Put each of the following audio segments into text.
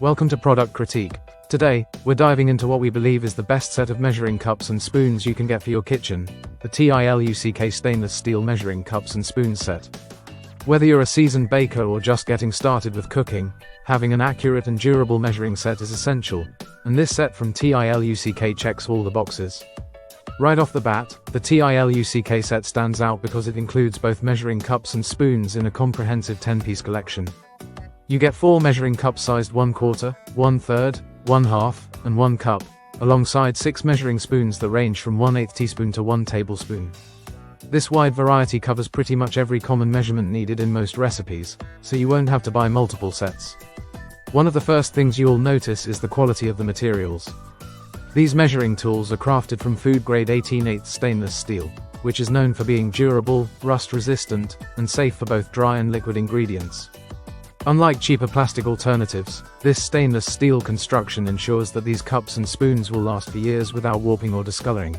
Welcome to Product Critique. Today, we're diving into what we believe is the best set of measuring cups and spoons you can get for your kitchen, the TILUCK Stainless Steel Measuring Cups and Spoons Set. Whether you're a seasoned baker or just getting started with cooking, having an accurate and durable measuring set is essential, and this set from TILUCK checks all the boxes. Right off the bat, the TILUCK set stands out because it includes both measuring cups and spoons in a comprehensive 10-piece collection. You get 4 measuring cups sized 1/4, 1/3, 1/2, and 1 cup, alongside 6 measuring spoons that range from 1/8 teaspoon to 1 tablespoon. This wide variety covers pretty much every common measurement needed in most recipes, so you won't have to buy multiple sets. One of the first things you'll notice is the quality of the materials. These measuring tools are crafted from food-grade 18/8 stainless steel, which is known for being durable, rust-resistant, and safe for both dry and liquid ingredients. Unlike cheaper plastic alternatives, this stainless steel construction ensures that these cups and spoons will last for years without warping or discoloring.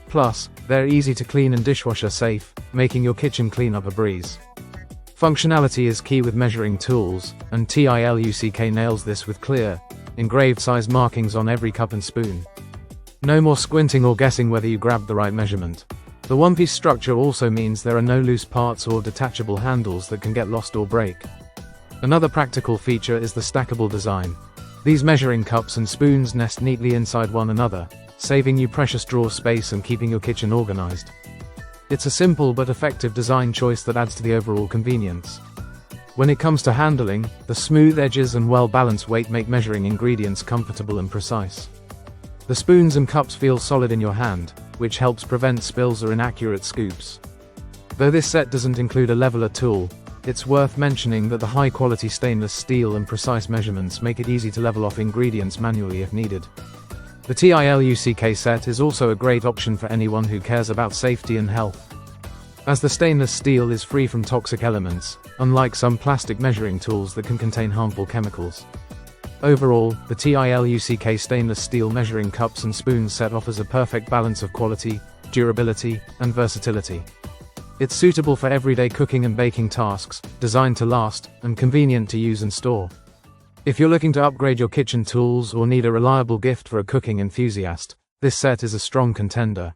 Plus, they're easy to clean and dishwasher safe, making your kitchen cleanup a breeze. Functionality is key with measuring tools, and TILUCK nails this with clear, engraved size markings on every cup and spoon. No more squinting or guessing whether you grabbed the right measurement. The one-piece structure also means there are no loose parts or detachable handles that can get lost or break. Another practical feature is the stackable design. These measuring cups and spoons nest neatly inside one another, saving you precious drawer space and keeping your kitchen organized. It's a simple but effective design choice that adds to the overall convenience. When it comes to handling, the smooth edges and well-balanced weight make measuring ingredients comfortable and precise. The spoons and cups feel solid in your hand, which helps prevent spills or inaccurate scoops. Though this set doesn't include a leveler tool, it's worth mentioning that the high-quality stainless steel and precise measurements make it easy to level off ingredients manually if needed. The TILUCK set is also a great option for anyone who cares about safety and health. As the stainless steel is free from toxic elements, unlike some plastic measuring tools that can contain harmful chemicals. Overall, the TILUCK stainless steel measuring cups and spoons set offers a perfect balance of quality, durability, and versatility. It's suitable for everyday cooking and baking tasks, designed to last, and convenient to use and store. If you're looking to upgrade your kitchen tools or need a reliable gift for a cooking enthusiast, this set is a strong contender.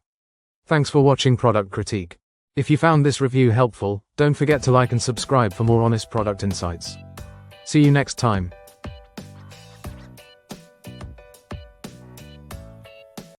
Thanks for watching Product Critique. If you found this review helpful, don't forget to like and subscribe for more honest product insights. See you next time.